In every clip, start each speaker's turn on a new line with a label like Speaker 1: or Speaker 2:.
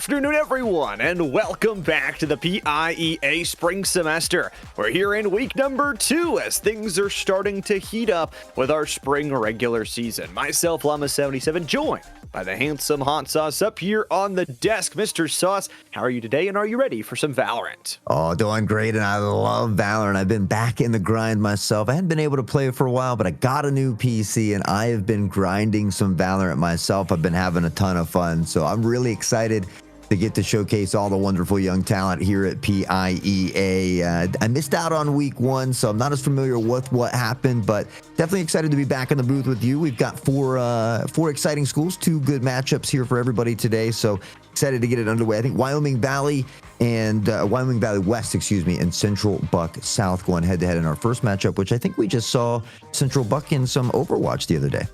Speaker 1: afternoon, everyone, and welcome back to the PIEA spring semester. We're here in week number 2 as things are starting to heat up with our spring regular season. Myself, Llama77, joined by the handsome Hot Sauce up here on the desk. Mr. Sauce, how are you today, and are you ready for some Valorant?
Speaker 2: Oh, doing great, and I love Valorant. I've been back in the grind myself. I hadn't been able to play it for a while, but I got a new PC, and I have been grinding some Valorant myself. I've been having a ton of fun, so I'm really excited to get to showcase all the wonderful young talent here at PIEA. I missed out on week 1, so I'm not as familiar with what happened, but definitely excited to be back in the booth with you. We've got four exciting schools, 2 good matchups here for everybody today, so excited to get it underway. I think Wyoming Valley West, and Central Buck South going head-to-head in our first matchup, which I think we just saw Central Buck in some Overwatch the other day.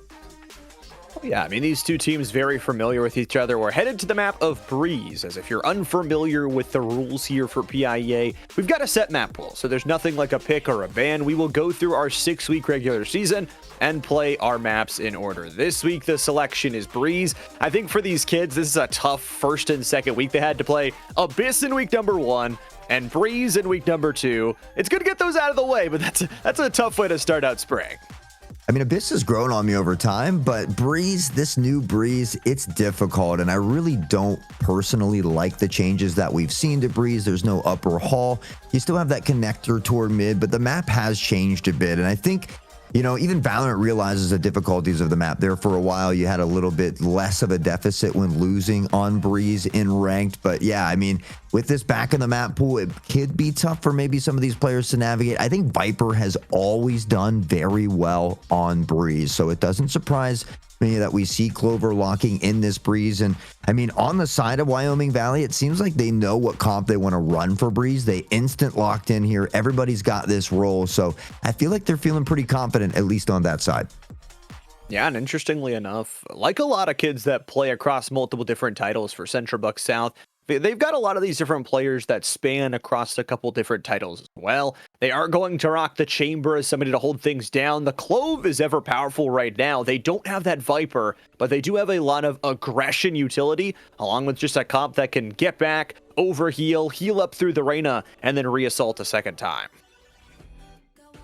Speaker 1: Yeah, I mean, these two teams very familiar with each other. We're headed to the map of Breeze, as if you're unfamiliar with the rules here for PIEA, we've got a set map pool, so there's nothing like a pick or a ban. We will go through our 6-week regular season and play our maps in order. This week, the selection is Breeze. I think for these kids, this is a tough first and second week. They had to play Abyss in week number 1 and Breeze in week number 2. It's good to get those out of the way, but that's a tough way to start out spring.
Speaker 2: I mean, Abyss has grown on me over time, but Breeze, this new Breeze, it's difficult, and I really don't personally like the changes that we've seen to Breeze. There's no upper hall. You still have that connector toward mid, but the map has changed a bit, and I think, you know, even Valorant realizes the difficulties of the map. There for a while, you had a little bit less of a deficit when losing on Breeze in ranked. But yeah, I mean, with this back in the map pool, it could be tough for maybe some of these players to navigate. I think Viper has always done very well on Breeze, so it doesn't surprise me that we see Clover locking in this Breeze. And I mean, on the side of Wyoming Valley, it seems like they know what comp they want to run for Breeze. They instant locked in here. Everybody's got this role, so I feel like they're feeling pretty confident, at least on that side.
Speaker 1: Yeah, and interestingly enough, like a lot of kids that play across multiple different titles for Central Buck South, they've got a lot of these different players that span across a couple different titles as well. They are going to rock the Chamber as somebody to hold things down. The Clove is ever powerful right now. They don't have that Viper, but they do have a lot of aggression utility, along with just a comp that can get back, overheal, heal up through the Reyna, and then re-assault a second time.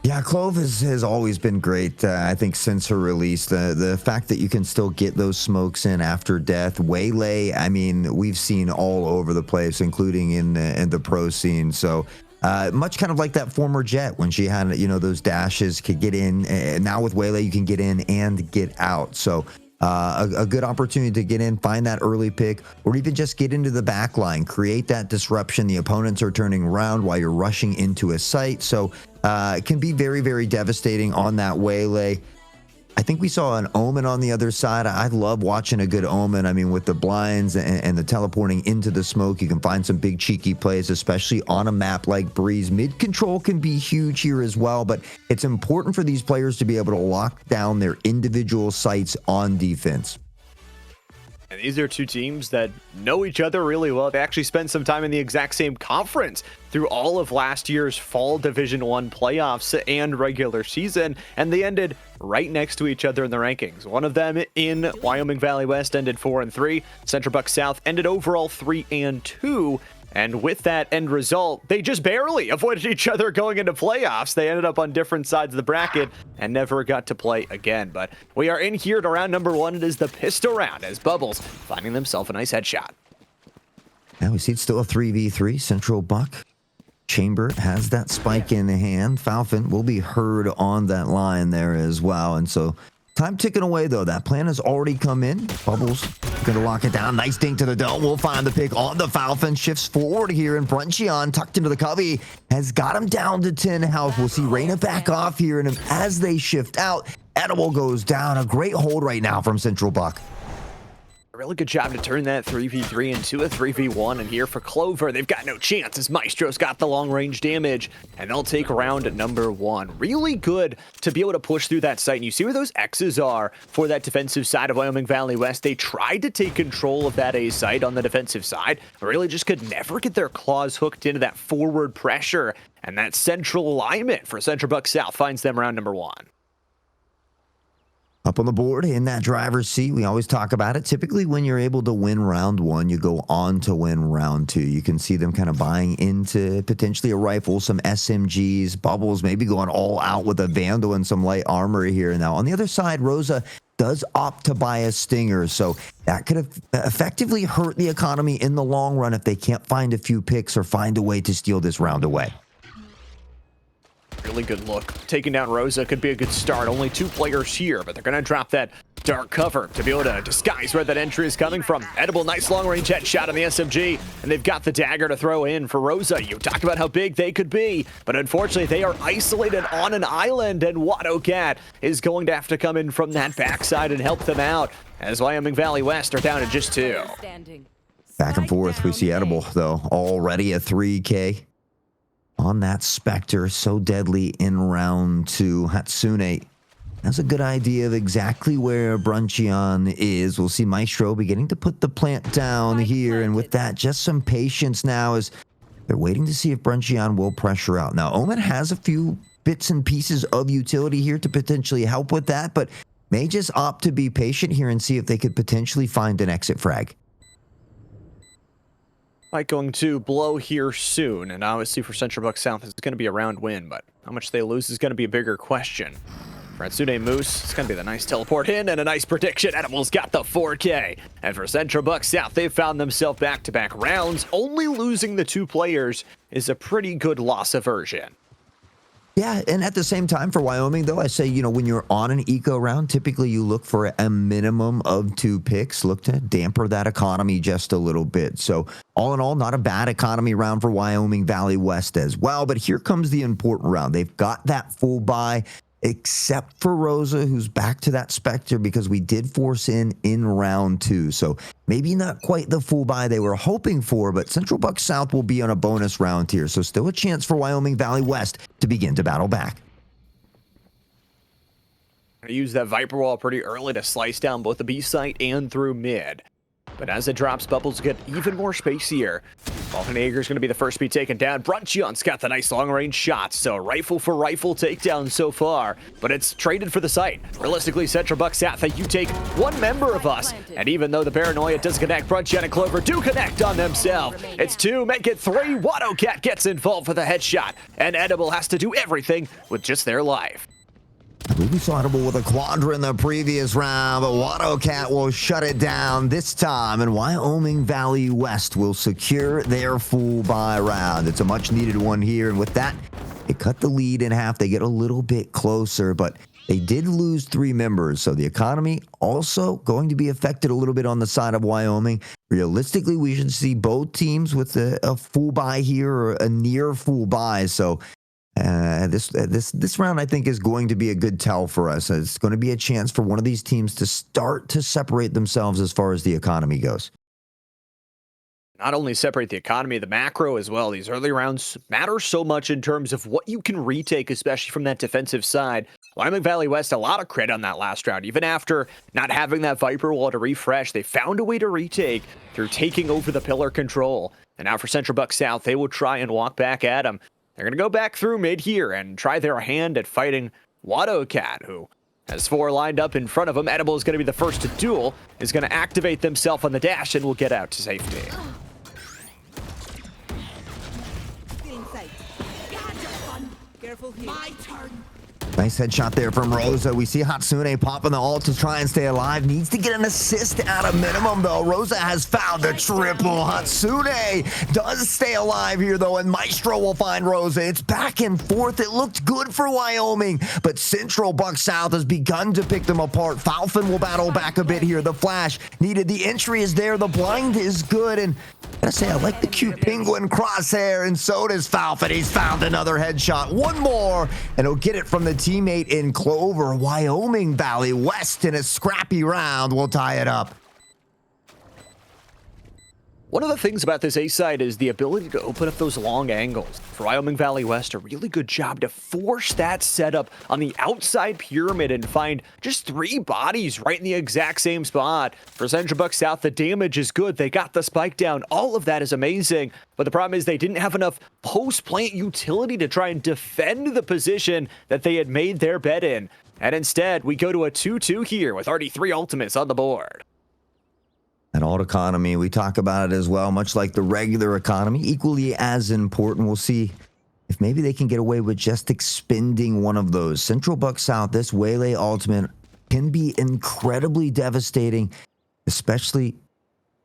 Speaker 2: Yeah, Clove has always been great, I think, since her release. The fact that you can still get those smokes in after death. Waylay, I mean, we've seen all over the place, including in the pro scene. So much kind of like that former Jet when she had, you know, those dashes, could get in. And now with Waylay, you can get in and get out. So a good opportunity to get in, find that early pick, or even just get into the back line, create that disruption. The opponents are turning around while you're rushing into a site. So it can be very, very devastating on that Waylay. I think we saw an Omen on the other side. I love watching a good Omen. I mean, with the blinds and the teleporting into the smoke, you can find some big cheeky plays, especially on a map like Breeze. Mid control can be huge here as well, but it's important for these players to be able to lock down their individual sites on defense.
Speaker 1: And these are two teams that know each other really well. They actually spent some time in the exact same conference through all of last year's Fall Division 1 playoffs and regular season, and they ended right next to each other in the rankings. One of them in Wyoming Valley West ended 4-3. Central Buck South ended overall 3-2. And with that end result, they just barely avoided each other going into playoffs. They ended up on different sides of the bracket and never got to play again. But we are in here to round number 1. It is the pistol round as Bubbles finding themselves a nice headshot.
Speaker 2: Now we see it's still a 3v3. Central Buck. Chamber has that spike in hand. Falcon will be heard on that line there as well. And so time ticking away, though. That plan has already come in. Bubbles going to lock it down. Nice dink to the dome. We'll find the pick on the Falcon. Shifts forward here, and Bruncheon tucked into the cubby has got him down to 10 health. We'll see Reyna back off here, and as they shift out, Edible goes down. A great hold right now from Central Buck.
Speaker 1: A really good job to turn that 3v3 into a 3v1, and here for Clover, they've got no chance as Maestro's got the long-range damage, and they'll take round number 1. Really good to be able to push through that site, and you see where those X's are for that defensive side of Wyoming Valley West. They tried to take control of that A site on the defensive side, but really just could never get their claws hooked into that forward pressure, and that central alignment for Central Buck South finds them round number 1.
Speaker 2: Up on the board in that driver's seat, we always talk about it. Typically, when you're able to win round one, you go on to win round two. You can see them kind of buying into potentially a rifle, some SMGs, bubbles, maybe going all out with a Vandal and some light armor here. Now, on the other side, Rosa does opt to buy a Stinger, so that could have effectively hurt the economy in the long run if they can't find a few picks or find a way to steal this round away.
Speaker 1: Really good look. Taking down Rosa could be a good start. Only 2 players here, but they're going to drop that dark cover to be able to disguise where that entry is coming from. Edible, nice long-range headshot on the SMG, and they've got the dagger to throw in for Rosa. You talk about how big they could be, but unfortunately they are isolated on an island, and Wadocat is going to have to come in from that backside and help them out, as Wyoming Valley West are down to just 2.
Speaker 2: Back and forth, we see Edible, though, already a 3K. On that Spectre, so deadly in round 2. Hatsune has a good idea of exactly where Bruncheon is. We'll see Maestro beginning to put the plant down here, and with that, just some patience now as they're waiting to see if Bruncheon will pressure out. Now, Omen has a few bits and pieces of utility here to potentially help with that, but may just opt to be patient here and see if they could potentially find an exit frag.
Speaker 1: Fight going to blow here soon, and obviously for Central Buck South, it's going to be a round win, but how much they lose is going to be a bigger question. For Hatsune Moose, it's going to be the nice teleport in and a nice prediction. Edible's got the 4K. And for Central Buck South, they've found themselves back-to-back rounds. Only losing the 2 players is a pretty good loss aversion.
Speaker 2: Yeah, and at the same time for Wyoming, though, I say, you know, when you're on an eco round, typically you look for a minimum of 2 picks, look to damper that economy just a little bit. So all in all, not a bad economy round for Wyoming Valley West as well. But here comes the important round. They've got that full buy, except for Rosa, who's back to that Spectre because we did force in round 2. So maybe not quite the full buy they were hoping for, but Central Buck South will be on a bonus round here. So still a chance for Wyoming Valley West to begin to battle back.
Speaker 1: I use that Viper Wall pretty early to slice down both the B site and through mid. But as it drops, bubbles get even more space here. Volkanager's going to be the first to be taken down. Bruncheon's got the nice long-range shots, so rifle for rifle takedown so far, but it's traded for the site. Realistically, Central Buck South, you take 1 member of us, and even though the Paranoia doesn't connect, Bruncheon and Clover do connect on themselves. It's 2, make it 3. Wadocat gets involved for the headshot, and Edible has to do everything with just their life.
Speaker 2: I believe we saw Edible with a quadra in the previous round, but Wadocat will shut it down this time, and Wyoming Valley West will secure their full buy round. It's a much needed one here, and with that, they cut the lead in half. They get a little bit closer, but they did lose 3 members, so the economy also going to be affected a little bit on the side of Wyoming. Realistically, we should see both teams with a full buy here or a near full buy, so this round, I think, is going to be a good tell for us. It's going to be a chance for one of these teams to start to separate themselves as far as the economy goes.
Speaker 1: Not only separate the economy, the macro as well. These early rounds matter so much in terms of what you can retake, especially from that defensive side. Wyoming Valley West, a lot of credit on that last round. Even after not having that Viper Wall to refresh, they found a way to retake through taking over the pillar control. And now for Central Buck South, they will try and walk back at them. They're going to go back through mid here and try their hand at fighting Wadocat, who has 4 lined up in front of him. Edible is going to be the first to duel, is going to activate themselves on the dash, and will get out to safety.
Speaker 3: My turn.
Speaker 2: Nice headshot there from Rosa. We see Hatsune popping the ult to try and stay alive. Needs to get an assist at a minimum, though. Rosa has found a triple. Hatsune does stay alive here, though, and Maestro will find Rosa. It's back and forth. It looked good for Wyoming, but Central Buck South has begun to pick them apart. Falcon will battle back a bit here. The flash needed. The entry is there. The blind is good, and I gotta say, I like the cute penguin crosshair, and so does Falcon. He's found another headshot. 1 more, and he'll get it from the teammate in Clover. Wyoming Valley West in a scrappy round will tie it up.
Speaker 1: One of the things about this A side is the ability to open up those long angles. For Wyoming Valley West, a really good job to force that setup on the outside pyramid and find just 3 bodies right in the exact same spot. For Central Buck South, the damage is good. They got the spike down. All of that is amazing. But the problem is they didn't have enough post-plant utility to try and defend the position that they had made their bet in. And instead, we go to a 2-2 here with already 3 ultimates on the board.
Speaker 2: That alt economy, we talk about it as well, much like the regular economy, equally as important. We'll see if maybe they can get away with just expending one of those. Central Buck South, this Waylay ultimate can be incredibly devastating, especially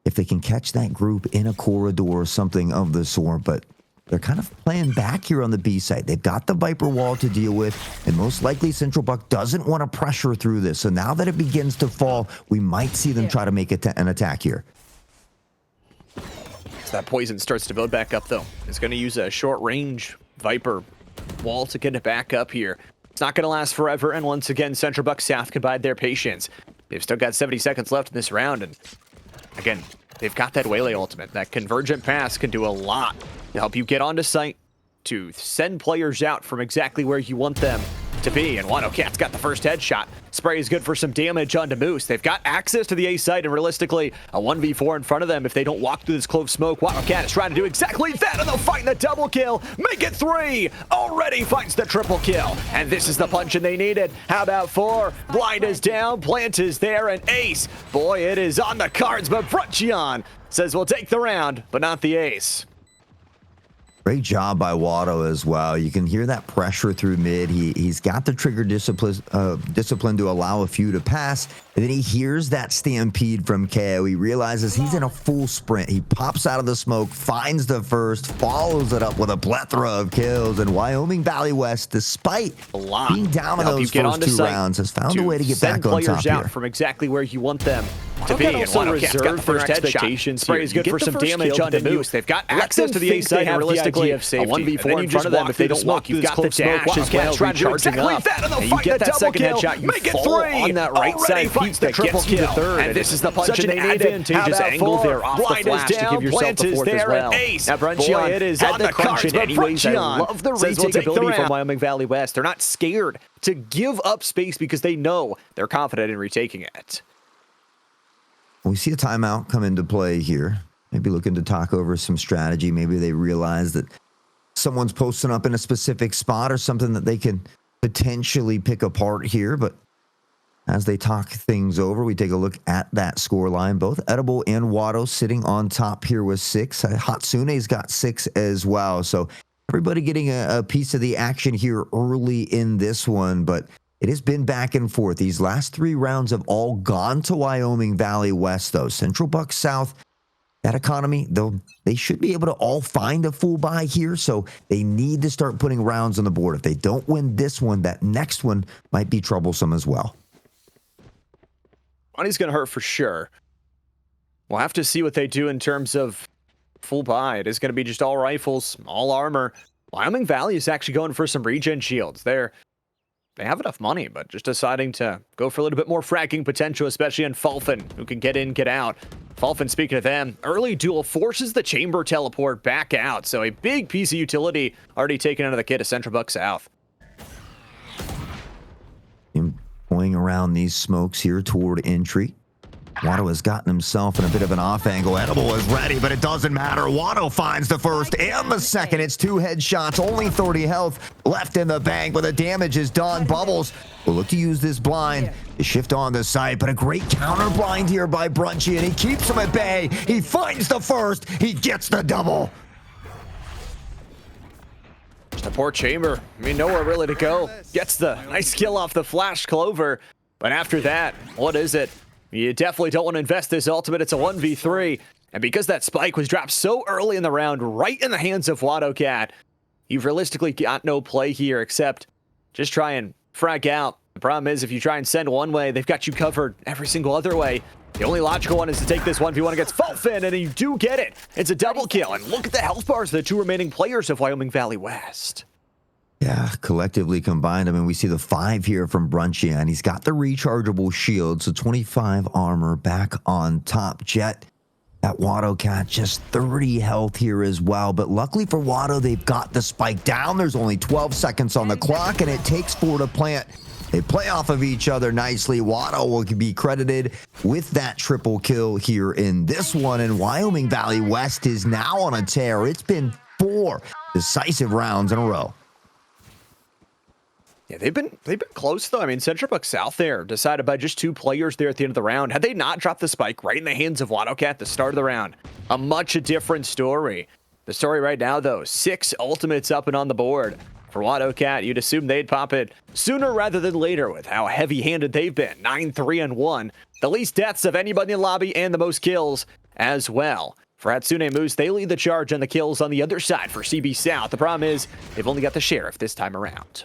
Speaker 2: if they can catch that group in a corridor or something of the sort. But they're kind of playing back here on the B side. They've got the Viper wall to deal with, and most likely Central Buck doesn't want to pressure through this. So now that it begins to fall, we might see them try to make an attack here.
Speaker 1: As that poison starts to build back up, though, it's going to use a short-range Viper wall to get it back up here. It's not going to last forever, and once again, Central Buck South can bide their patience. They've still got 70 seconds left in this round, and again, they've got that Waylay ultimate. That convergent pass can do a lot to help you get onto site, to send players out from exactly where you want them to be. And WattleCat's got the first headshot. Spray is good for some damage onto Moose. They've got access to the A site and realistically a 1v4 in front of them if they don't walk through this clove smoke. WattleCat is trying to do exactly that, and they'll find the double kill. Make it 3. Already finds the triple kill. And this is the punch they needed. How about 4? Blind is down, Plant is there, and Ace. Boy, it is on the cards, but Brunchion says we'll take the round, but not the ace.
Speaker 2: Great job by Watto as well. You can hear that pressure through mid. He's got the trigger discipline to allow a few to pass. And then he hears that stampede from KO. He realizes he's in a full sprint. He pops out of the smoke, finds the first, follows it up with a plethora of kills. And Wyoming Valley West, despite being down in those first 2 rounds, has found a way to get back on top here.
Speaker 1: Out from exactly where you want them to be. And WattleCat's got the first expectations. Spray is good for some damage on Moose. They've got access to the A side and realistically a 1v4 in front of them. If they don't walk, you've got the dash as well, recharging up. And you get that second headshot, you fall on that right side peak that gets you to third. And this is the punch and advantageous angle there off the flash to give yourself the fourth as well. Now Brunchion, it is on the crunch anyways. I love the retake ability from Wyoming Valley West. They're not scared to give up space because they know they're confident in retaking it.
Speaker 2: We see a timeout come into play here. Maybe looking to talk over some strategy. Maybe they realize that someone's posting up in a specific spot or something that they can potentially pick apart here. But as they talk things over, we take a look at that score line. Both Edible and Watto sitting on top here with 6. Hatsune's got 6 as well. So everybody getting a piece of the action here early in this one. But it has been back and forth. These last 3 rounds have all gone to Wyoming Valley West, though. Central Buck South, that economy, though, they should be able to all find a full buy here, so they need to start putting rounds on the board. If they don't win this one, that next one might be troublesome as well.
Speaker 1: Money's going to hurt for sure. We'll have to see what they do in terms of full buy. It is going to be just all rifles, all armor. Wyoming Valley is actually going for some regen shields. They have enough money, but just deciding to go for a little bit more fracking potential, especially on Fulfin, who can get in, get out. Fulfin, speaking of them, early duel forces the chamber teleport back out, so a big piece of utility already taken out of the kit of Central Buck South.
Speaker 2: Going around these smokes here toward entry. Watto has gotten himself in a bit of an off angle. Edible is ready, but it doesn't matter. Watto finds the first and the second. It's 2 headshots, only 30 health left in the bank, but the damage is done. Bubbles will look to use this blind to shift on the site, but a great counter blind here by Brunchy, and he keeps him at bay. He finds the first. He gets the double.
Speaker 1: The poor chamber, nowhere really to go. Gets the nice kill off the flash clover, but after that, what is it? You definitely don't want to invest this ultimate. It's a 1v3. And because that spike was dropped so early in the round, right in the hands of WattleCat, you've realistically got no play here except just try and frag out. The problem is if you try and send one way, they've got you covered every single other way. The only logical one is to take this 1v1 against Fulfin, and you do get it. It's a double kill. And look at the health bars of the 2 remaining players of Wyoming Valley West.
Speaker 2: Yeah, collectively combined, we see the 5 here from Brunchian. He's got the rechargeable shield, so 25 armor back on top. Jet That Watto cat just 30 health here as well. But luckily for Watto, they've got the spike down. There's only 12 seconds on the clock, and it takes 4 to plant. They play off of each other nicely. Watto will be credited with that triple kill here in this one. And Wyoming Valley West is now on a tear. It's been 4 decisive rounds in a row.
Speaker 1: Yeah, they've been close though. I mean, Central Buck South there decided by just 2 players there at the end of the round. Had they not dropped the spike right in the hands of Wildcat at the start of the round, a much different story. The story right now though, 6 ultimates up and on the board for Wildcat. You'd assume they'd pop it sooner rather than later with how heavy-handed they've been. 9-3-1, the least deaths of anybody in the lobby and the most kills as well. For Hatsune Moose, they lead the charge on the kills on the other side for CB South. The problem is they've only got the sheriff this time around.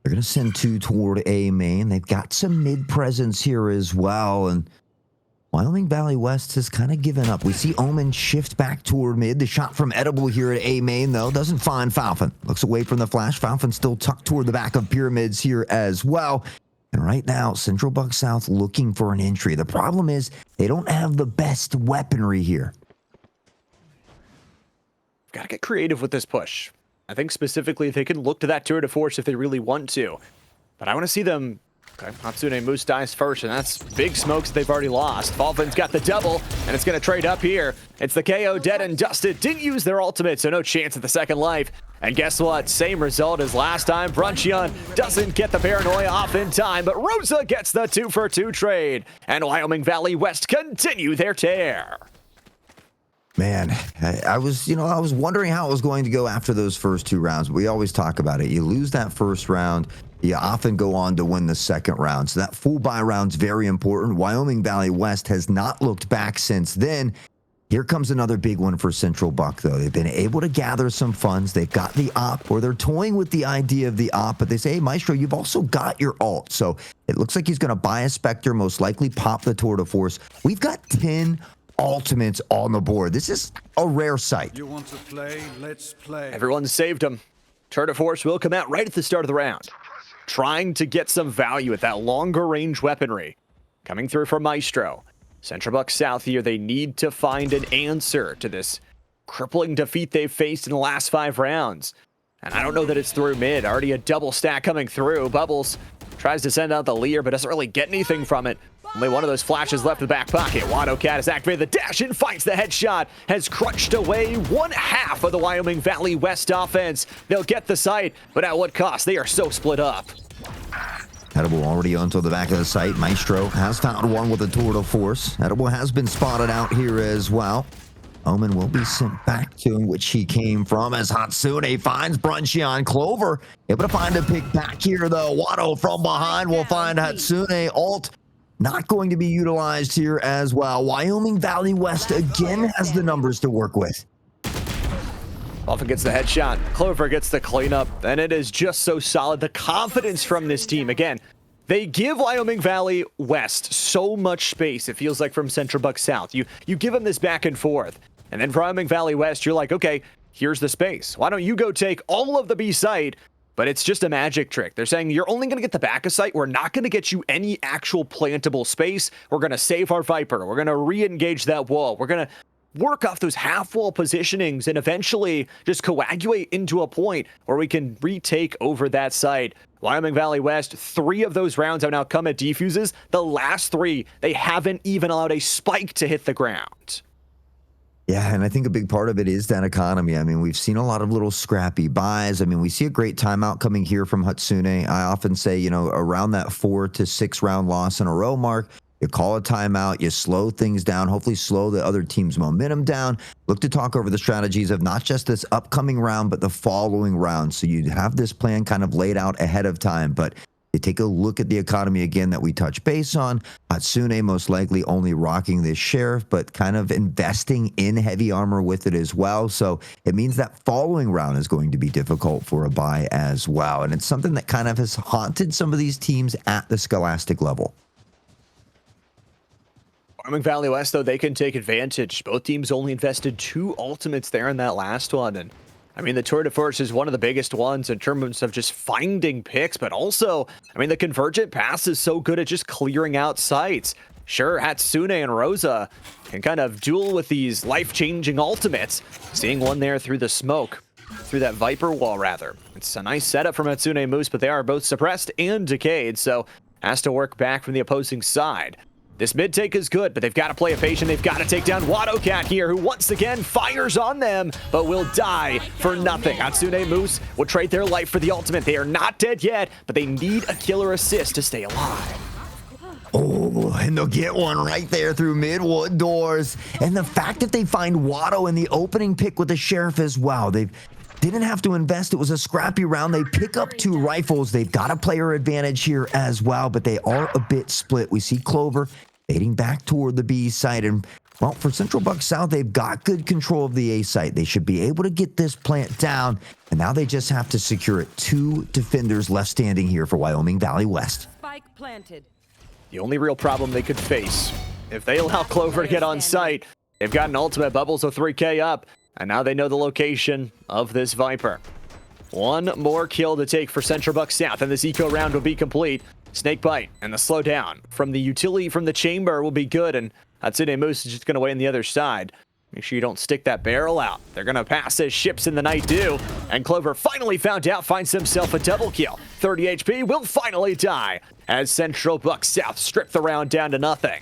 Speaker 2: They're going to send 2 toward A main. They've got some mid presence here as well. And Wyoming Valley West has kind of given up. We see Omen shift back toward mid. The shot from Edible here at A main, though, doesn't find Falcon. Looks away from the flash. Falcon still tucked toward the back of Pyramids here as well. And right now, Central Buck South looking for an entry. The problem is they don't have the best weaponry here.
Speaker 1: Got to get creative with this push. I think specifically they can look to that tour de force if they really want to. But I want to see them... Okay, Hatsune Moose dies first, and that's big smokes they've already lost. Falvin's got the double, and it's going to trade up here. It's the KO dead and dusted. Didn't use their ultimate, so no chance at the second life. And guess what? Same result as last time. Bruncheon doesn't get the paranoia off in time, but Rosa gets the 2-for-2 trade. And Wyoming Valley West continue their tear.
Speaker 2: Man, I was wondering how it was going to go after those first 2 rounds. We always talk about it. You lose that first round, you often go on to win the second round. So that full buy round's very important. Wyoming Valley West has not looked back since then. Here comes another big one for Central Buck, though. They've been able to gather some funds. They've got the op, or they're toying with the idea of the op, but they say, hey, Maestro, you've also got your ult. So it looks like he's going to buy a Spectre, most likely pop the Tour de Force. We've got 10 ultimates on the board. This is a rare sight.
Speaker 3: You want to play? Let's play.
Speaker 1: Everyone saved him. Tour de Force will come out right at the start of the round, trying to get some value at that longer range weaponry. Coming through from Maestro. Central Buck South here, they need to find an answer to this crippling defeat they've faced in the last 5 rounds. And I don't know that it's through mid. Already a double stack coming through. Bubbles tries to send out the Leer, but doesn't really get anything from it. Only one of those flashes left in the back pocket. Watto Cat has activated the dash and finds the headshot. Has crunched away 1/2 of the Wyoming Valley West offense. They'll get the site, but at what cost? They are so split up.
Speaker 2: Edible already onto the back of the site. Maestro has found one with a Tour de Force. Edible has been spotted out here as well. Omen will be sent back to which he came from as Hatsune finds Bruncheon. Clover able to find a pick back here, though. Watto from behind will find Hatsune. Ult not going to be utilized here as well. Wyoming Valley West again has the numbers to work with.
Speaker 1: Often gets the headshot. Clover gets the cleanup, and it is just so solid. The confidence from this team, again, they give Wyoming Valley West so much space, it feels like, from Central Buck South. You give them this back and forth, and then for Wyoming Valley West, you're like, okay, here's the space. Why don't you go take all of the B site? But it's just a magic trick. They're saying you're only going to get the back of site. We're not going to get you any actual plantable space. We're going to save our Viper. We're going to re-engage that wall. We're going to work off those half-wall positionings and eventually just coagulate into a point where we can retake over that site. Wyoming Valley West, 3 of those rounds have now come at defuses. The last 3, they haven't even allowed a spike to hit the ground.
Speaker 2: Yeah, and I think a big part of it is that economy. I mean, we've seen a lot of little scrappy buys. I mean, we see a great timeout coming here from Hatsune. I often say, you know, around that 4 to 6 round loss in a row mark, you call a timeout, you slow things down, hopefully slow the other team's momentum down. Look to talk over the strategies of not just this upcoming round, but the following round. So you have this plan kind of laid out ahead of time. But you take a look at the economy again that we touch base on. Hatsune most likely only rocking this sheriff, but kind of investing in heavy armor with it as well. So it means that following round is going to be difficult for a buy as well. And it's something that kind of has haunted some of these teams at the Scholastic level.
Speaker 1: Wyoming Valley West, though, they can take advantage. Both teams only invested 2 ultimates there in that last one. And I mean, the Tour de Force is one of the biggest ones in terms of just finding picks, but also, I mean, the Convergent Pass is so good at just clearing out sites. Sure, Hatsune and Rosa can kind of duel with these life-changing ultimates. Seeing one there through the smoke, through that Viper wall, rather. It's a nice setup from Hatsune Moose, but they are both suppressed and decayed, so has to work back from the opposing side. This mid take is good, but they've got to play it patient. They've got to take down Wadocat here, who once again fires on them, but will die for nothing. Hatsune Moose will trade their life for the ultimate. They are not dead yet, but they need a killer assist to stay alive.
Speaker 2: Oh, and they'll get one right there through mid-wood doors. And the fact that they find Watto in the opening pick with the Sheriff as well. They didn't have to invest. It was a scrappy round. They pick up 2 rifles. They've got a player advantage here as well, but they are a bit split. We see Clover fading back toward the B site. And, well, for Central Buck South, they've got good control of the A site. They should be able to get this plant down, and now they just have to secure it. 2 defenders left standing here for Wyoming Valley West.
Speaker 4: Spike planted.
Speaker 1: The only real problem they could face, if they allow Clover to get on site, they've got an ultimate. Bubbles with 3K up, and now they know the location of this Viper. One more kill to take for Central Buck South, and this eco round will be complete. Snakebite and the slowdown from the utility from the chamber will be good, and Hatsune Moose is just going to wait on the other side. Make sure you don't stick that barrel out. They're going to pass as ships in the night do, and Clover finally found out, finds himself a double kill. 30 HP will finally die as Central Buck South strip the round down to nothing.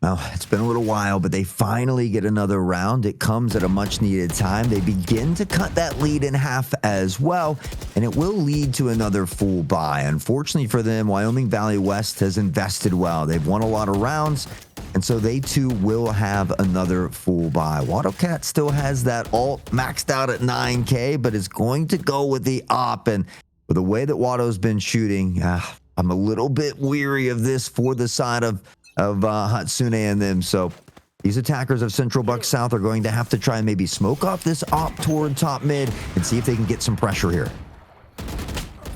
Speaker 2: Well, it's been a little while, but they finally get another round. It comes at a much-needed time. They begin to cut that lead in half as well, and it will lead to another full buy. Unfortunately for them, Wyoming Valley West has invested well. They've won a lot of rounds, and so they too will have another full buy. Wadocat still has that ult maxed out at 9K, but is going to go with the op. And with the way that Watto's been shooting, I'm a little bit weary of this for the side of Hatsune and them. So these attackers of Central Buck South are going to have to try and maybe smoke off this op toward top mid and see if they can get some pressure here.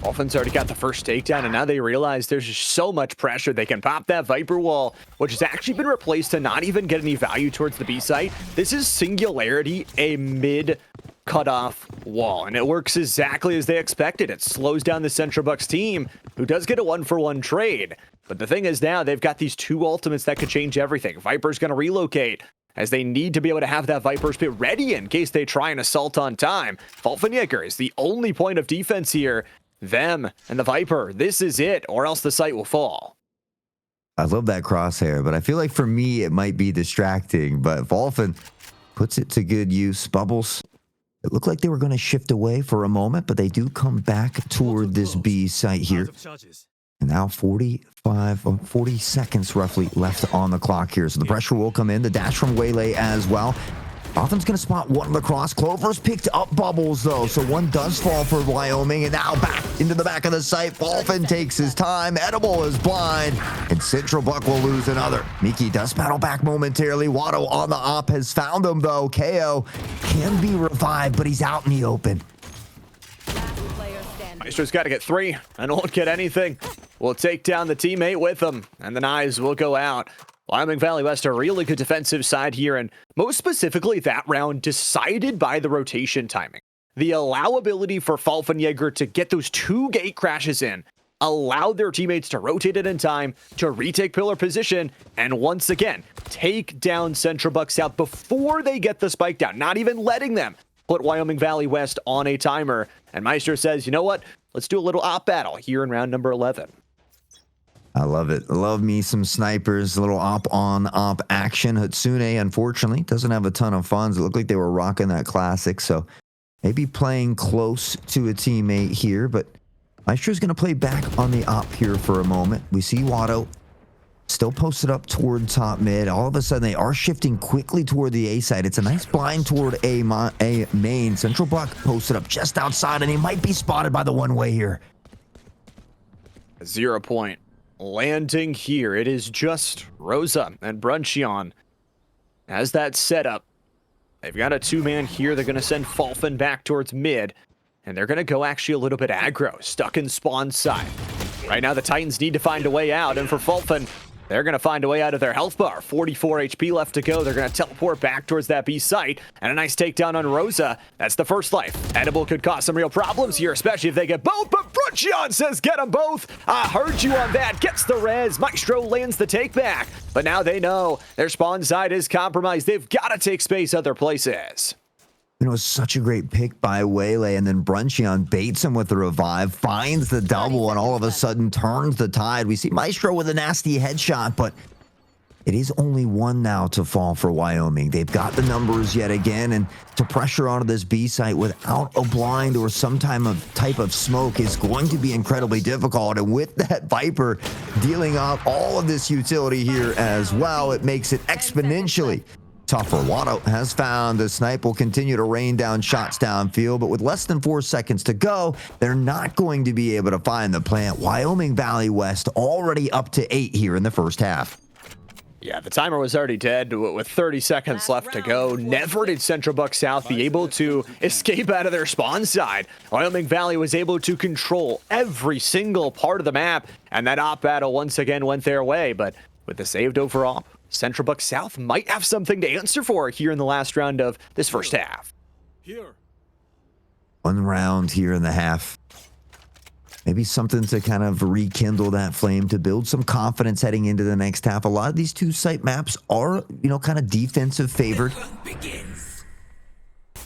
Speaker 1: Dolphins already got the first takedown, and now they realize there's just so much pressure. They can pop that Viper wall, which has actually been replaced to not even get any value towards the B site. This is Singularity, a mid cutoff wall, and it works exactly as they expected. It slows down the Central Bucks team, who does get a 1-for-1 trade. But the thing is, now they've got these 2 ultimates that could change everything. Viper's going to relocate, as they need to be able to have that Viper spit ready in case they try and assault on time. Wolfenjäger is the only point of defense here. Them and the Viper, this is it, or else the site will fall.
Speaker 2: I love that crosshair, but I feel like for me it might be distracting. But Wolfen puts it to good use. Bubbles, it looked like they were going to shift away for a moment, but they do come back toward this B site here. And now 40 seconds roughly left on the clock here. So the pressure will come in. The dash from Waylay as well. Dolphins going to spot one on the cross. Clover's picked up Bubbles, though. So one does fall for Wyoming. And now back into the back of the site. Wolfen takes his time. Edible is blind. And Central Buck will lose another. Miki does battle back momentarily. Watto on the op has found him, though. KO can be revived, but he's out in the open.
Speaker 1: Maestro's got to get 3 and won't get anything. We'll take down the teammate with him, and the knives will go out. Wyoming Valley West, a really good defensive side here, and most specifically that round decided by the rotation timing. The allowability for Wolfenjäger to get those 2 gate crashes in allowed their teammates to rotate it in time, to retake pillar position, and once again, take down Central Buck South before they get the spike down, not even letting them put Wyoming Valley West on a timer. And Maestro says, you know what? Let's do a little op battle here in round number 11.
Speaker 2: I love it. Love me some snipers, a little op-on-op action. Hatsune, unfortunately, doesn't have a ton of funds. It looked like they were rocking that classic, so maybe playing close to a teammate here, but Maestro's going to play back on the op here for a moment. We see Watto still posted up toward top mid. All of a sudden, they are shifting quickly toward the A side. It's a nice blind toward A main. Central Buck posted up just outside, and he might be spotted by the one-way here.
Speaker 1: 0 point. Landing here, it is just Rosa and Brunchion as that setup. They've got a 2-man here. They're going to send Wolfen back towards mid, and they're going to go actually a little bit aggro, stuck in spawn side. Right now, the Titans need to find a way out, and for Wolfen, They're going to find a way out of their health bar. 44 HP left to go. They're going to teleport back towards that B site. And a nice takedown on Rosa. That's the first life. Edible could cause some real problems here, especially if they get both. But Bruncheon says get them both. I heard you on that. Gets the res. Maestro lands the take back. But now they know their spawn side is compromised. They've got to take space other places.
Speaker 2: You know, such a great pick by Waylay, and then Bruncheon baits him with the revive, finds the double, and all of a sudden turns the tide. We see Maestro with a nasty headshot, but it is only one now to fall for Wyoming. They've got the numbers yet again, and to pressure onto this B site without a blind or some type of smoke is going to be incredibly difficult. And with that Viper dealing off all of this utility here as well, it makes it exponentially tougher. Watto has found the snipe will continue to rain down shots downfield, but with less than 4 seconds to go, they're not going to be able to find the plant. Wyoming Valley West already up to 8 here in the first half.
Speaker 1: Yeah, the timer was already dead with 30 seconds left to go. Never did Central Buck South be able to escape out of their spawn side. Wyoming Valley was able to control every single part of the map, and that op battle once again went their way. But with the saved overall, Central Buck South might have something to answer for here in the last round of this first half.
Speaker 2: One round here in the half. Maybe something to kind of rekindle that flame, to build some confidence heading into the next half. A lot of these two site maps are, you know, kind of defensive favored.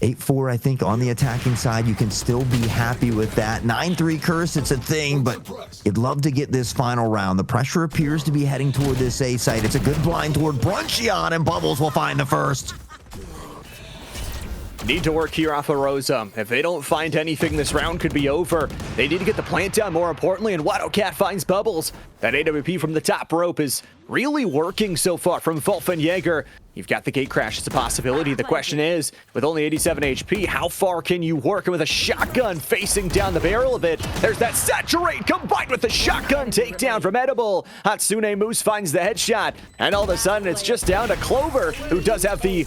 Speaker 2: 8-4, I think, on the attacking side. You can still be happy with that. 9-3 curse, it's a thing, but you'd love to get this final round. The pressure appears to be heading toward this A site. It's a good blind toward Bruncheon, and Bubbles will find the first.
Speaker 1: Need to work here off of Rosa. If they don't find anything, this round could be over. They need to get the plant down, more importantly, and Wildcat finds Bubbles. That AWP from the top rope is really working so far from Wolfenjäger. You've got the gate crash. It's a possibility. The question is, with only 87 HP, how far can you work? And with a shotgun facing down the barrel of it, there's that saturate combined with the shotgun takedown from Edible. Hatsune Moose finds the headshot, and all of a sudden, it's just down to Clover, who does have the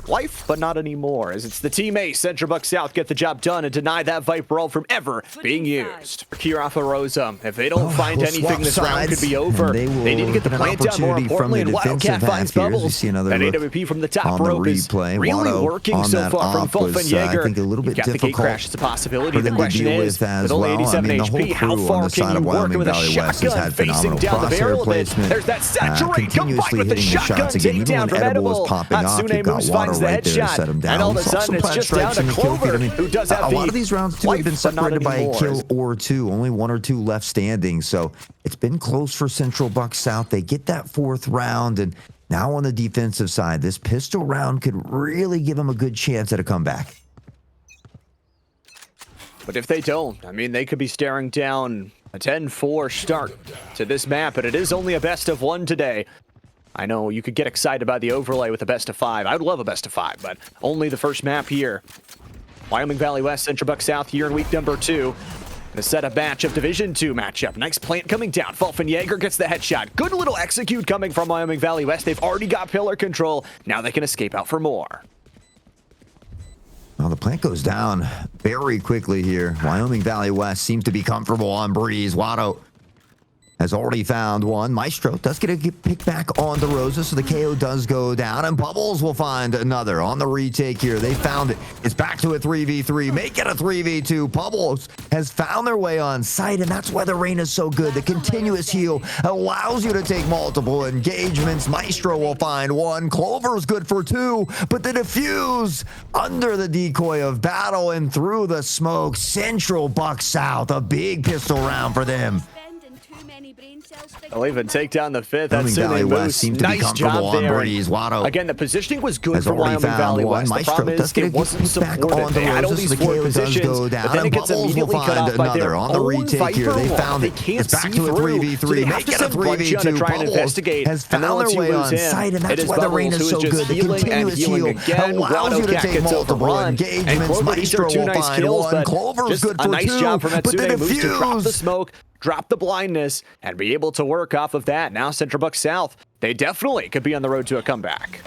Speaker 1: life, but not anymore, as it's the Team A. Central Buck South get the job done and deny that Viper ult from ever being used. Here off of Rosa. If they don't find anything, this round could be over. They need to get the plant down, more importantly, and Wildcat finds Bubbles. That AWP from the top rope is really working so far from Wolfenjäger.
Speaker 2: I think a little bit
Speaker 1: You've got the gate crash. It's a possibility. The question is, with only 87 HP, how far can you work with a shotgun facing down the barrel of it? There's that saturate combined with the shotgun takedown from Edible. Hatsune Moose finds the headshot, and all of a sudden it's just down to Clover, who does have
Speaker 2: a lot of these rounds too have been separated by a kill or two, only 1 or 2 left standing, so it's been close for Central Buck South. They get that 4th round, and now on the defensive side, this pistol round could really give them a good chance at a comeback.
Speaker 1: But if they don't, I mean, they could be staring down a 10-4 start to this map, and it is only a best of 1 today. I know you could get excited about the overlay with a best of 5. I would love a best of 5, but only the first map here. Wyoming Valley West, Central Buck South here in week number 2. To set a match of Division 2 matchup. Nice plant coming down. Wolfenjäger gets the headshot. Good little execute coming from Wyoming Valley West. They've already got pillar control. Now they can escape out for more.
Speaker 2: Well, the plant goes down very quickly here. Wyoming Valley West seems to be comfortable on Breeze. Watto has already found one. Maestro does get a pick back on the Rosa, so the KO does go down, and Bubbles will find another on the retake here. They found it. It's back to a 3v3. Make it a 3v2. Bubbles has found their way on site, and that's why the rain is so good. The continuous heal allows you to take multiple engagements. Maestro will find one. Clover's good for 2, but the defuse under the decoy of battle and through the smoke. Central Buck South, a big pistol round for them.
Speaker 1: They'll even take down the 5th.
Speaker 2: Wyoming Valley West seems to be comfortable on Breeze. Watto
Speaker 1: again, the positioning was good for Wyoming Valley West. The problem is it wasn't supported. They had all these forward positions, but then it gets immediately cut off by their
Speaker 2: on the retake here. They found
Speaker 1: it. They can't
Speaker 2: it's back
Speaker 1: see
Speaker 2: to a
Speaker 1: through.
Speaker 2: 3v3.
Speaker 1: So they have to send Bruncheon to try and investigate.
Speaker 2: Has found their way on site, and that's why the rain is so good. The continuous heal allows you to take multiple engagements. Maestro will find one. Clover's good for 2, but the defuse.
Speaker 1: Drop the blindness, and be able to work off of that. Now Central Buck South, they definitely could be on the road to a comeback.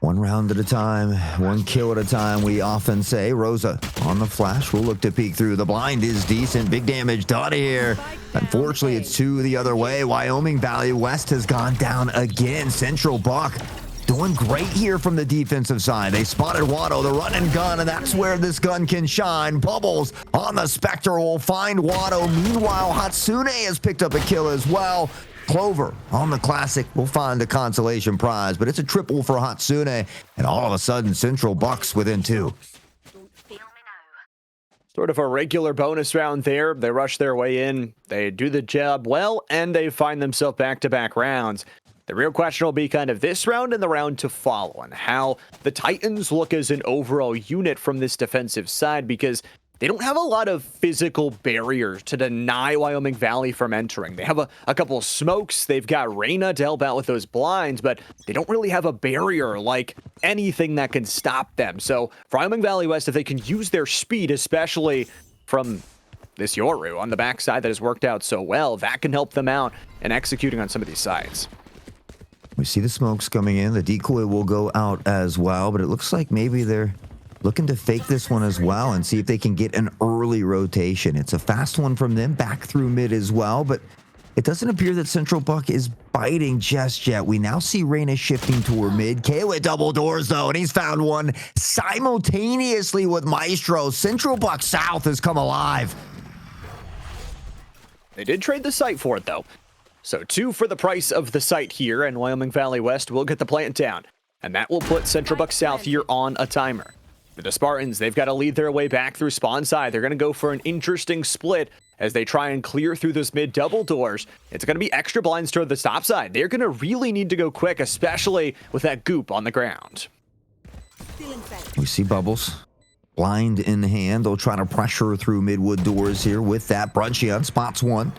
Speaker 2: One round at a time, one kill at a time, we often say. Rosa on the flash will look to peek through. The blind is decent. Big damage done here. Unfortunately, it's two the other way. Wyoming Valley West has gone down again. Central Buck doing great here from the defensive side. They spotted Watto, the run and gun, and that's where this gun can shine. Bubbles on the Spectre will find Watto. Meanwhile, Hatsune has picked up a kill as well. Clover on the Classic will find the consolation prize, but it's a triple for Hatsune, and all of a sudden, Central Bucks within two.
Speaker 1: Sort of a regular bonus round there. They rush their way in, they do the job well, and they find themselves back-to-back rounds. The real question will be kind of this round and the round to follow, and how the Titans look as an overall unit from this defensive side, because they don't have a lot of physical barriers to deny Wyoming Valley from entering. They have a couple of smokes. They've got Reyna to help out with those blinds, but they don't really have a barrier like anything that can stop them. So for Wyoming Valley West, if they can use their speed, especially from this Yoru on the backside that has worked out so well, that can help them out in executing on some of these sides.
Speaker 2: We see the smokes coming in. The decoy will go out as well, but it looks like maybe they're looking to fake this one as well and see if they can get an early rotation. It's a fast one from them back through mid as well, but it doesn't appear that Central Buck is biting just yet. We now see Reyna shifting toward mid. KO at double doors though, and he's found one simultaneously with Maestro. Central Buck South has come alive.
Speaker 1: They did trade the site for it though. So 2 for the price of the site here, and Wyoming Valley West will get the plant down. And that will put Central Buck South here on a timer. The Spartans, they've got to lead their way back through spawn side. They're going to go for an interesting split as they try and clear through those mid double doors. It's going to be extra blinds toward the top side. They're going to really need to go quick, especially with that goop on the ground.
Speaker 2: We see Bubbles. Blind in hand. They'll try to pressure through midwood doors here with that. Brunchian spots one.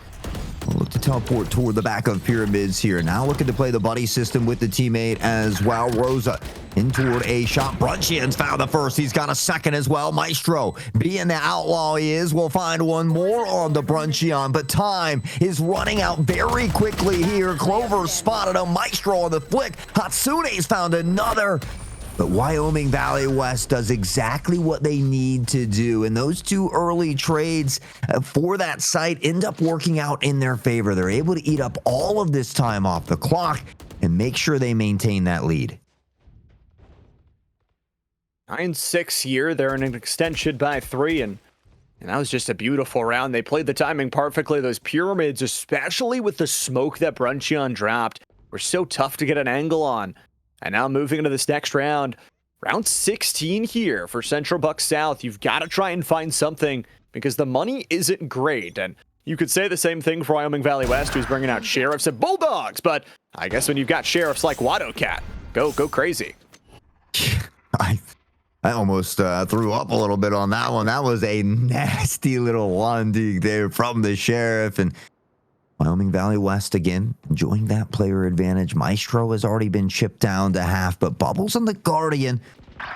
Speaker 2: We'll look to teleport toward the back of pyramids here. Now looking to play the buddy system with the teammate as well. Rosa in toward a shot. Brunchian's found the first. He's got a second as well. Maestro, being the outlaw he is, will find one more on the Brunchian, but time is running out very quickly here. Clover spotted a Maestro on the flick. Hatsune's found another. But Wyoming Valley West does exactly what they need to do. And those two early trades for that site end up working out in their favor. They're able to eat up all of this time off the clock and make sure they maintain that lead.
Speaker 1: 9-6 here. They're in an extension by 3, and that was just a beautiful round. They played the timing perfectly. Those pyramids, especially with the smoke that Brunchian dropped, were so tough to get an angle on. And now moving into this next round, round 16 here for Central Buck South. You've got to try and find something because the money isn't great. And you could say the same thing for Wyoming Valley West, who's bringing out Sheriffs and Bulldogs. But I guess when you've got Sheriffs like Watto Cat, go crazy.
Speaker 2: I almost threw up a little bit on that one. That was a nasty little one there from the Sheriff. And Wyoming Valley West again, enjoying that player advantage. Maestro has already been chipped down to half, but Bubbles and the Guardian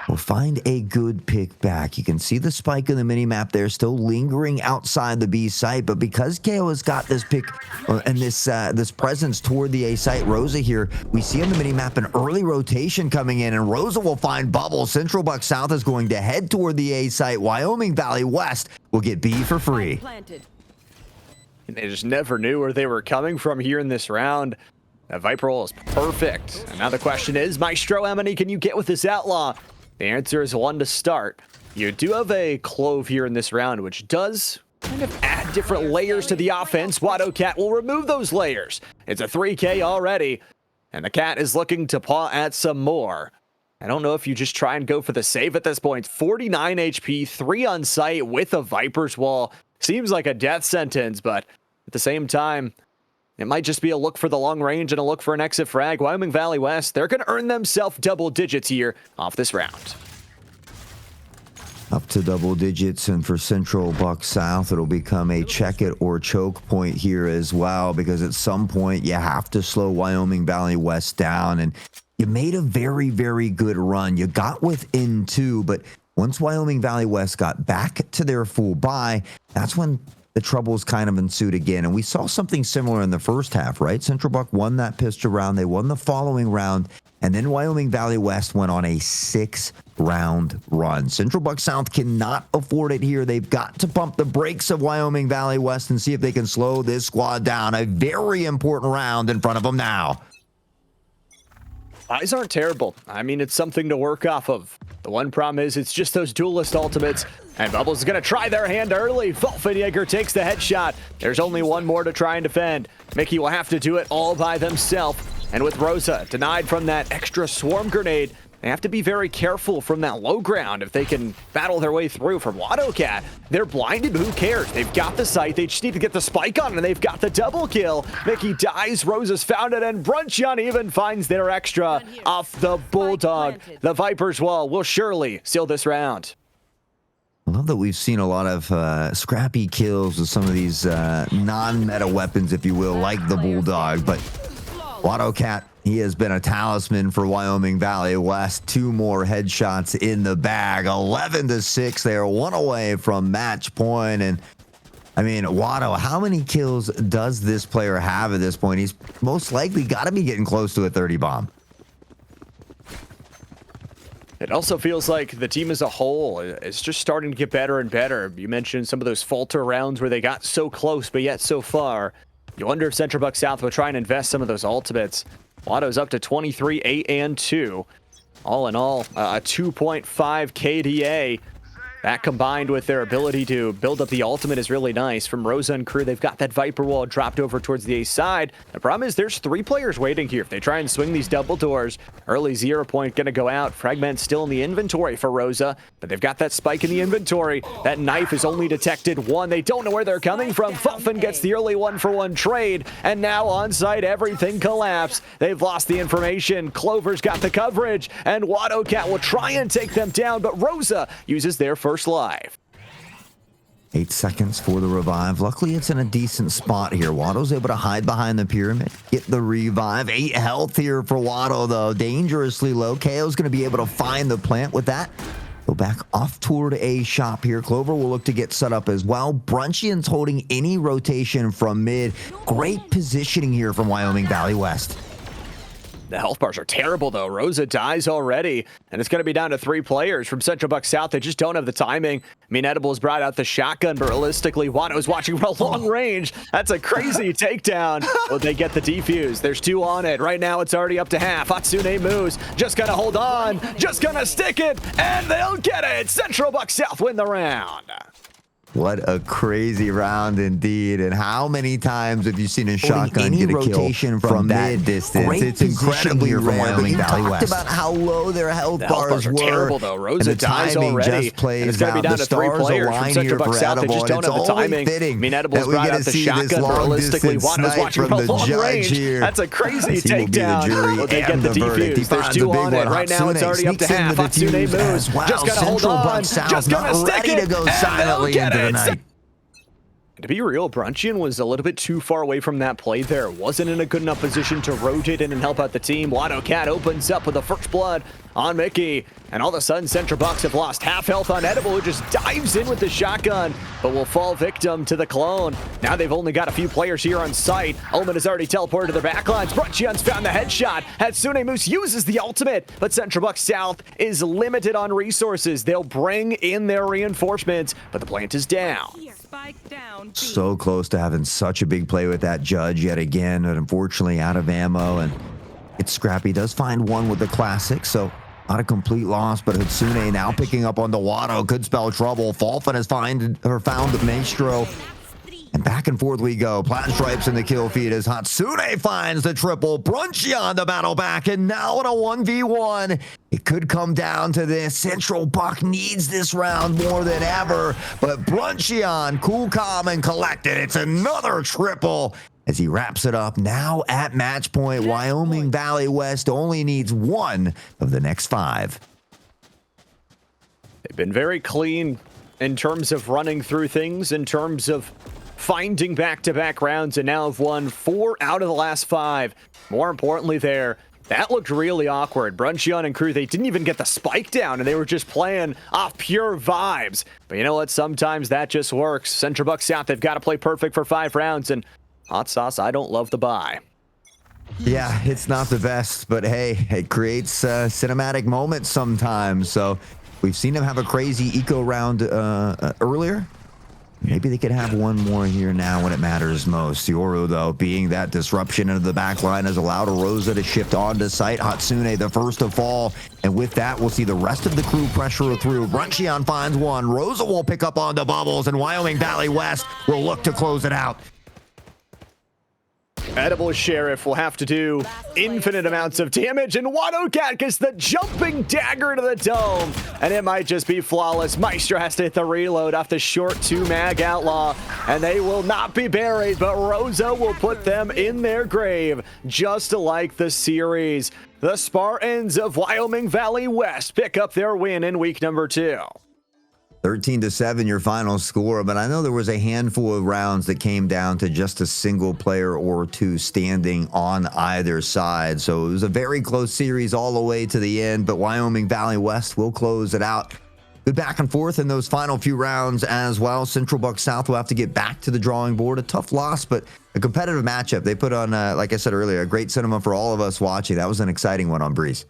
Speaker 2: will find a good pick back. You can see the spike in the minimap there, still lingering outside the B site, but because KO has got this pick and this presence toward the A site, Rosa here, we see on the minimap an early rotation coming in, and Rosa will find Bubbles. Central Buck South is going to head toward the A site. Wyoming Valley West will get B for free.
Speaker 1: They just never knew where they were coming from here in this round. That Viper roll is perfect. And now the question is, Maestro, how many can you get with this Outlaw? The answer is 1 to start. You do have a Clove here in this round, which does kind of add different layers to the offense. Watto Cat will remove those layers. It's a 3K already, and the Cat is looking to paw at some more. I don't know if you just try and go for the save at this point. 49 HP, 3 on site with a Viper's Wall. Seems like a death sentence, but at the same time, it might just be a look for the long range and a look for an exit frag. Wyoming Valley West, they're going to earn themselves double digits here off this round.
Speaker 2: Up to double digits, and for Central Buck South, it'll become a check it or choke point here as well, because at some point you have to slow Wyoming Valley West down. And you made a very, very good run. You got within 2, but once Wyoming Valley West got back to their full buy, that's when the troubles kind of ensued again. And we saw something similar in the first half, right? Central Buck won that pistol round. They won the following round. And then Wyoming Valley West went on a 6-round run. Central Buck South cannot afford it here. They've got to pump the brakes of Wyoming Valley West and see if they can slow this squad down. A very important round in front of them now.
Speaker 1: Eyes aren't terrible. I mean, it's something to work off of. The one problem is it's just those duelist ultimates. And Bubbles is going to try their hand early. Wolfenjäger takes the headshot. There's only one more to try and defend. Mickey will have to do it all by themselves. And with Rosa denied from that extra swarm grenade, they have to be very careful from that low ground if they can battle their way through. From Wadocat, they're blinded, but who cares? They've got the sight. They just need to get the spike on, and they've got the double kill. Mickey dies, Rosa's found it, and Bruncheon even finds their extra off the Bulldog. The Viper's Wall will surely seal this round.
Speaker 2: I love that we've seen a lot of scrappy kills with some of these non-meta weapons, if you will, like the Bulldog, but Wadocat, he has been a talisman for Wyoming Valley West. 2 more headshots in the bag. 11-6. They are 1 away from match point. And I mean, Wado, how many kills does this player have at this point? He's most likely got to be getting close to a 30 bomb.
Speaker 1: It also feels like the team as a whole is just starting to get better and better. You mentioned some of those falter rounds where they got so close, but yet so far. You wonder if Central Buck South will try and invest some of those ultimates. Watto's up to 23, 8, and 2. All in all, a 2.5 KDA. That combined with their ability to build up the ultimate is really nice. From Rosa and crew, they've got that Viper wall dropped over towards the A side. The problem is there's 3 players waiting here. If they try and swing these double doors, early 0 point going to go out. Fragment still in the inventory for Rosa, but they've got that spike in the inventory. That knife is only detected 1. They don't know where they're coming from. Fuffin gets the early 1-for-1 trade, and now on site, everything collapsed. They've lost the information. Clover's got the coverage, and Wadocat will try and take them down, but Rosa uses their first life.
Speaker 2: 8 seconds for the revive. Luckily, it's in a decent spot here. Watto's able to hide behind the pyramid, get the revive. 8 health here for Watto, though. Dangerously low. KO's going to be able to find the plant with that. Go back off toward A shop here. Clover will look to get set up as well. Bruncheon's holding any rotation from mid. Great positioning here from Wyoming Valley West.
Speaker 1: The health bars are terrible, though. Rosa dies already, and it's going to be down to 3 players from Central Buck South. They just don't have the timing. I mean, Edibles brought out the shotgun, but realistically, Watto's watching from a long range. That's a crazy takedown. Well, they get the defuse. There's 2 on it. Right now, it's already up to half. Hatsune moves. Just going to hold on. Just going to stick it, and they'll get it. Central Buck South win the round.
Speaker 2: What a crazy round indeed. And how many times have you seen a shotgun get a kill from that distance? It's incredibly rare. But you talked about how low their health bars were.
Speaker 1: Terrible, though. Rosa
Speaker 2: and the
Speaker 1: dies
Speaker 2: timing
Speaker 1: already.
Speaker 2: just plays
Speaker 1: and it's going to be down to 3 players from Central Buck South. They just don't have the timing. I mean, Edibles brought out the shotgun, but realistically, Watto's watching from long range. That's a crazy takedown. Well, they get the defuse. There's 2 on it. Right now, it's already up to half. Hatsune moves. Just going to hold on. Just going to stick it. And they'll get it. To be real, Bruncheon was a little bit too far away from that play there. Wasn't in a good enough position to rotate in and help out the team. Wadocat opens up with the first blood on Mickey. And all of a sudden, Central Bucks have lost half health on Edible, who just dives in with the shotgun, but will fall victim to the clone. Now they've only got a few players here on site. Omen has already teleported to their backlines. Bruncheon's found the headshot. Hatsune Moose uses the ultimate, but Central Bucks South is limited on resources. They'll bring in their reinforcements, but the plant is down.
Speaker 2: So close to having such a big play with that judge yet again, but unfortunately out of ammo, and it's Scrappy does find one with the classic, so not a complete loss, but Hatsune now picking up on the Watto could spell trouble. Falfin has found Maestro, and back and forth we go. Plat Stripes in the kill feed as Hatsune finds the triple. Bruncheon the battle back, and now in a 1v1. It could come down to this. Central Buck needs this round more than ever, but Bruncheon, cool, calm, and collected. It's another triple as he wraps it up now at match point. Wyoming Valley West only needs 1 of the next 5.
Speaker 1: They've been very clean in terms of running through things, in terms of finding back-to-back rounds, and now have won 4 out of the last 5. More importantly, they're That looked really awkward. Bruncheon and crew, they didn't even get the spike down, and they were just playing off pure vibes. But you know what? Sometimes that just works. Central Buck South, they've got to play perfect for 5 rounds, and hot sauce, I don't love the buy.
Speaker 2: Yeah, it's not the best, but hey, it creates cinematic moments sometimes. So we've seen them have a crazy eco round earlier. Maybe they could have one more here now when it matters most. Yoru, though, being that disruption into the back line, has allowed Rosa to shift onto site. Hatsune, the first to fall. And with that, we'll see the rest of the crew pressure through. Bruncheon finds one. Rosa will pick up on the bubbles, and Wyoming Valley West will look to close it out.
Speaker 1: Edible Sheriff will have to do infinite amounts of damage, and Wadokat gets the jumping dagger to the dome, and it might just be flawless. Maestro has to hit the reload off the short 2-mag Outlaw, and they will not be buried, but Rosa will put them in their grave, just like the series. The Spartans of Wyoming Valley West pick up their win in week number 2.
Speaker 2: 13-7 your final score, but I know there was a handful of rounds that came down to just a single player or two standing on either side. So it was a very close series all the way to the end, but Wyoming Valley West will close it out. Good back and forth in those final few rounds as well. Central Buck South will have to get back to the drawing board. A tough loss, but a competitive matchup. They put on, like I said earlier, a great cinema for all of us watching. That was an exciting one on Breeze.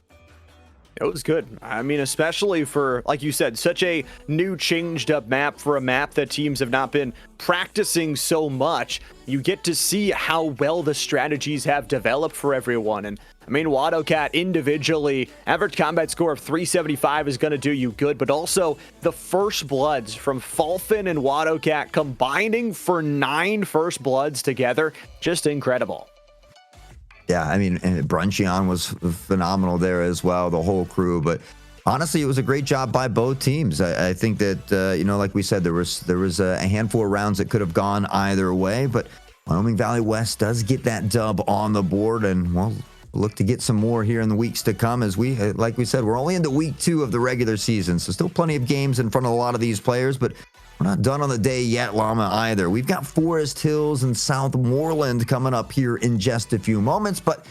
Speaker 1: It was good. I mean, especially for, like you said, such a new changed up map, for a map that teams have not been practicing so much. You get to see how well the strategies have developed for everyone. And I mean, Wadokat individually, average combat score of 375 is going to do you good, but also the first bloods from Falfin and Wadokat combining for 9 first bloods together, just incredible.
Speaker 2: Yeah, I mean, and Bruncheon was phenomenal there as well, the whole crew. But honestly, it was a great job by both teams. I think that, you know, like we said, there was a handful of rounds that could have gone either way. But Wyoming Valley West does get that dub on the board, and we'll look to get some more here in the weeks to come. As we, like we said, we're only into week 2 of the regular season, so still plenty of games in front of a lot of these players. But we're not done on the day yet, Llama, either. We've got Forest Hills and Southmoreland coming up here in just a few moments, but